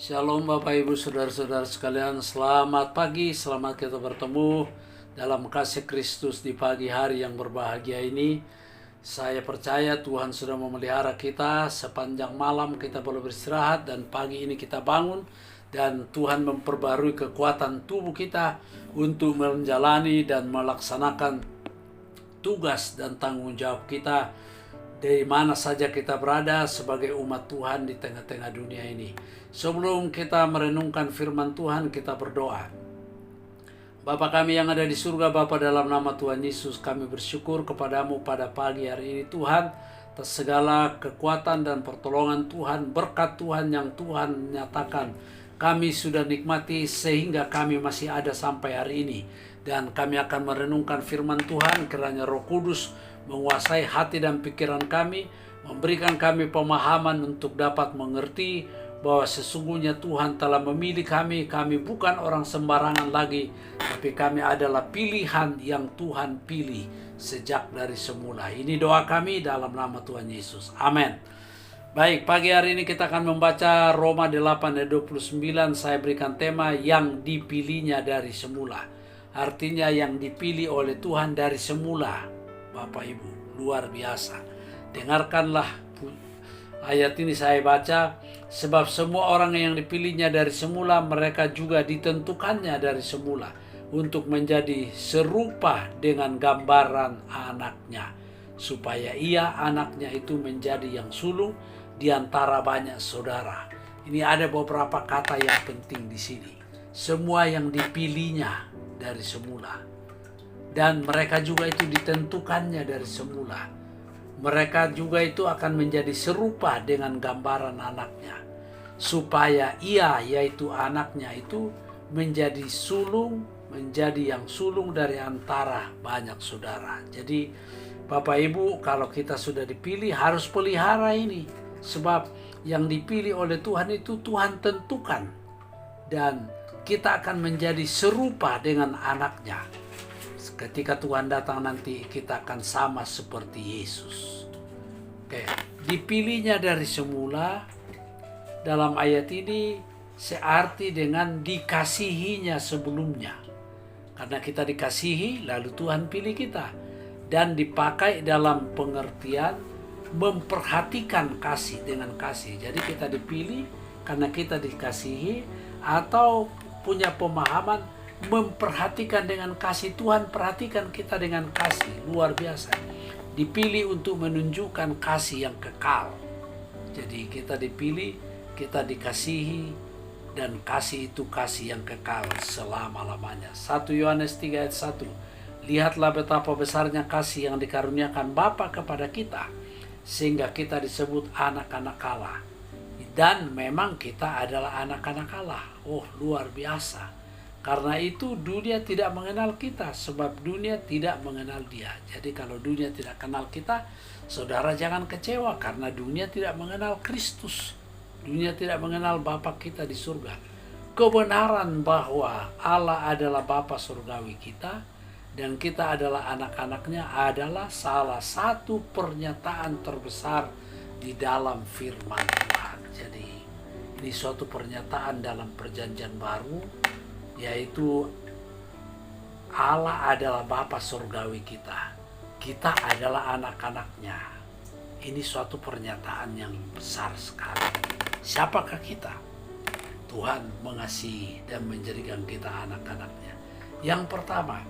Shalom Bapak Ibu Saudara-saudara sekalian, selamat pagi, selamat kita bertemu dalam kasih Kristus di pagi hari yang berbahagia ini. Saya percaya Tuhan sudah memelihara kita sepanjang malam, kita boleh beristirahat dan pagi ini kita bangun dan Tuhan memperbarui kekuatan tubuh kita untuk menjalani dan melaksanakan tugas dan tanggung jawab kita dari mana saja kita berada sebagai umat Tuhan di tengah-tengah dunia ini. Sebelum kita merenungkan firman Tuhan, kita berdoa. Bapa kami yang ada di surga, Bapa, dalam nama Tuhan Yesus, kami bersyukur kepadamu pada pagi hari ini Tuhan, atas segala kekuatan dan pertolongan Tuhan, berkat Tuhan yang Tuhan nyatakan kami sudah nikmati sehingga kami masih ada sampai hari ini. Dan kami akan merenungkan firman Tuhan, kiranya Roh Kudus menguasai hati dan pikiran kami, memberikan kami pemahaman untuk dapat mengerti bahwa sesungguhnya Tuhan telah memilih kami. Kami bukan orang sembarangan lagi, tapi kami adalah pilihan yang Tuhan pilih sejak dari semula. Ini doa kami dalam nama Tuhan Yesus. Amin. Baik, pagi hari ini kita akan membaca Roma 8 ayat 29. Saya berikan tema yang dipilihnya dari semula. Artinya yang dipilih oleh Tuhan dari semula. Bapak Ibu, luar biasa. Dengarkanlah ayat ini saya baca. Sebab semua orang yang dipilihnya dari semula, mereka juga ditentukannya dari semula untuk menjadi serupa dengan gambaran anaknya, supaya ia anaknya itu menjadi yang sulung di antara banyak saudara. Ini ada beberapa kata yang penting di sini. Semua yang dipilihnya dari semula. Dan mereka juga itu ditentukannya dari semula. Mereka juga itu akan menjadi serupa dengan gambaran anaknya. Supaya ia, yaitu anaknya itu, menjadi sulung, menjadi yang sulung dari antara banyak saudara. Jadi Bapak Ibu, kalau kita sudah dipilih harus pelihara ini. Sebab yang dipilih oleh Tuhan itu Tuhan tentukan. Dan kita akan menjadi serupa dengan anaknya. Ketika Tuhan datang nanti kita akan sama seperti Yesus. Oke, dipilihnya dari semula dalam ayat ini searti dengan dikasihinya sebelumnya. Karena kita dikasihi lalu Tuhan pilih kita. Dan dipakai dalam pengertian memperhatikan kasih dengan kasih. Jadi kita dipilih karena kita dikasihi atau punya pemahaman memperhatikan dengan kasih. Tuhan perhatikan kita dengan kasih luar biasa. Dipilih untuk menunjukkan kasih yang kekal. Jadi kita dipilih, kita dikasihi, dan kasih itu kasih yang kekal selama-lamanya. 1 Yohanes 3 ayat 1. Lihatlah betapa besarnya kasih yang dikaruniakan Bapa kepada kita, sehingga kita disebut anak-anak Allah. Dan memang kita adalah anak-anak Allah. Oh, luar biasa. Karena itu dunia tidak mengenal kita, sebab dunia tidak mengenal Dia. Jadi kalau dunia tidak kenal kita, saudara jangan kecewa karena dunia tidak mengenal Kristus. Dunia tidak mengenal Bapa kita di surga. Kebenaran bahwa Allah adalah Bapa surgawi kita dan kita adalah anak-anaknya adalah salah satu pernyataan terbesar di dalam firman Tuhan. Jadi ini suatu pernyataan dalam perjanjian baru, yaitu Allah adalah Bapa surgawi kita. Kita adalah anak-anaknya. Ini suatu pernyataan yang besar sekali. Siapakah kita? Tuhan mengasihi dan menjadikan kita anak-anaknya. Yang pertama,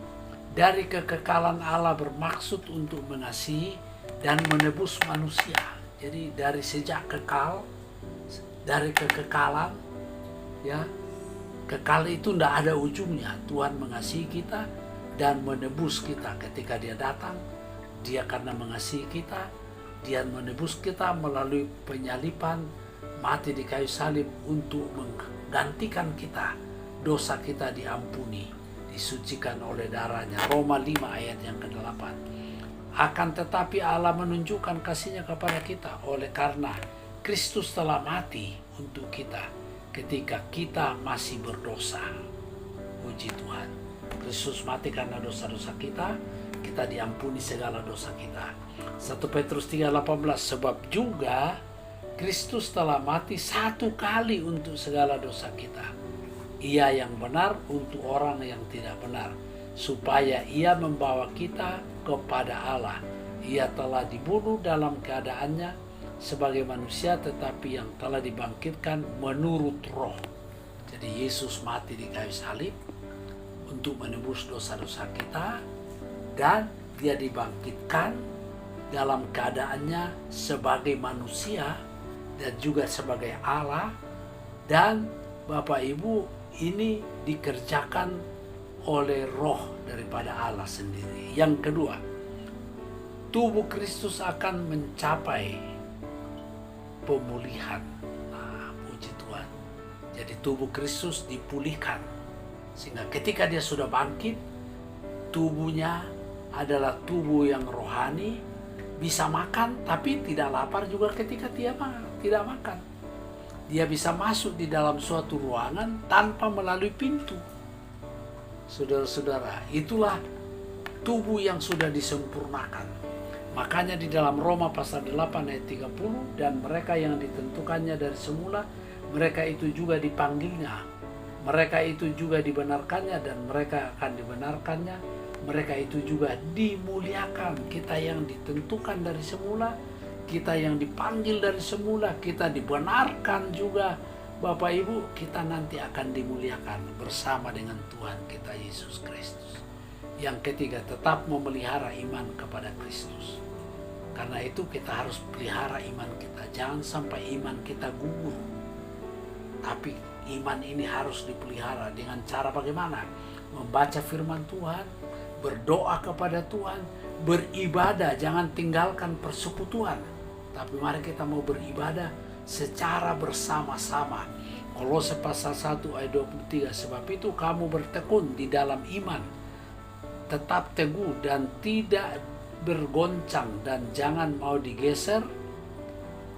dari kekekalan Allah bermaksud untuk mengasihi dan menebus manusia. Jadi dari sejak kekal, dari kekekalan, ya, kekal itu tidak ada ujungnya. Tuhan mengasihi kita dan menebus kita. Ketika Dia datang, Dia karena mengasihi kita, Dia menebus kita melalui penyaliban, mati di kayu salib untuk menggantikan kita. Dosa kita diampuni, disucikan oleh darahnya. Roma 5 ayat yang ke-8. Akan tetapi Allah menunjukkan kasih-Nya kepada kita oleh karena Kristus telah mati untuk kita ketika kita masih berdosa. Puji Tuhan. Kristus mati karena dosa-dosa kita, kita diampuni segala dosa kita. 1 Petrus 3:18. Sebab juga Kristus telah mati satu kali untuk segala dosa kita. Ia yang benar untuk orang yang tidak benar, supaya ia membawa kita kepada Allah. Ia telah dibunuh dalam keadaannya sebagai manusia, tetapi yang telah dibangkitkan menurut roh. Jadi Yesus mati di kayu salib untuk menebus dosa-dosa kita, dan dia dibangkitkan dalam keadaannya sebagai manusia dan juga sebagai Allah. Dan Bapak Ibu, ini dikerjakan oleh roh daripada Allah sendiri. Yang kedua, tubuh Kristus akan mencapai pemulihan. Puji Tuhan. Jadi tubuh Kristus dipulihkan, sehingga ketika dia sudah bangkit, tubuhnya adalah tubuh yang rohani, bisa makan tapi tidak lapar juga ketika dia tidak makan. Dia bisa masuk di dalam suatu ruangan tanpa melalui pintu. Saudara-saudara, itulah tubuh yang sudah disempurnakan. Makanya di dalam Roma pasal 8 ayat 30, dan mereka yang ditentukannya dari semula, mereka itu juga dipanggilnya. Mereka itu juga dibenarkannya, dan mereka akan dibenarkannya. Mereka itu juga dimuliakan. Kita yang ditentukan dari semula, kita yang dipanggil dari semula, kita dibenarkan juga. Bapak Ibu, kita nanti akan dimuliakan bersama dengan Tuhan kita Yesus Kristus. Yang ketiga, tetap memelihara iman kepada Kristus. Karena itu kita harus pelihara iman kita. Jangan sampai iman kita gugur. Tapi iman ini harus dipelihara dengan cara bagaimana? Membaca firman Tuhan, berdoa kepada Tuhan, beribadah. Jangan tinggalkan persekutuan, tapi mari kita mau beribadah secara bersama-sama. Kolose pasal 1 ayat 23, sebab itu kamu bertekun di dalam iman, tetap teguh dan tidak bergoncang, dan jangan mau digeser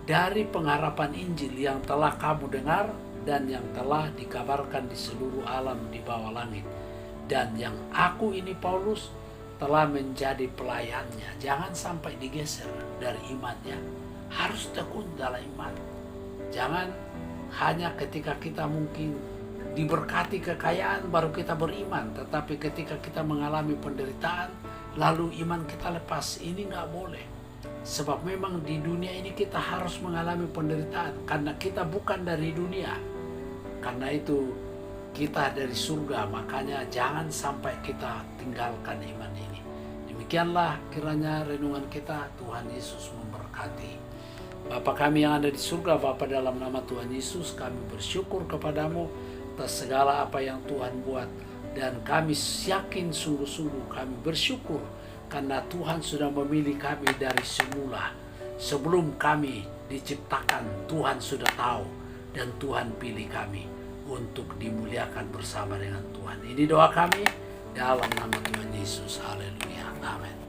dari pengharapan Injil yang telah kamu dengar dan yang telah dikabarkan di seluruh alam di bawah langit, dan yang aku ini Paulus telah menjadi pelayannya. Jangan sampai digeser dari imannya. Harus tekun dalam iman. Jangan hanya ketika kita mungkin diberkati kekayaan baru kita beriman, tetapi ketika kita mengalami penderitaan lalu iman kita lepas. Ini nggak boleh. Sebab memang di dunia ini kita harus mengalami penderitaan karena kita bukan dari dunia. Karena itu kita dari surga, makanya jangan sampai kita tinggalkan iman ini. Demikianlah kiranya renungan kita. Tuhan Yesus memberkati. Bapa kami yang ada di surga, Bapa, dalam nama Tuhan Yesus kami bersyukur kepadamu atas segala apa yang Tuhan buat. Dan kami yakin sungguh-sungguh kami bersyukur karena Tuhan sudah memilih kami dari semula. Sebelum kami diciptakan, Tuhan sudah tahu dan Tuhan pilih kami untuk dimuliakan bersama dengan Tuhan. Ini doa kami dalam nama Tuhan Yesus. Haleluya. Amin.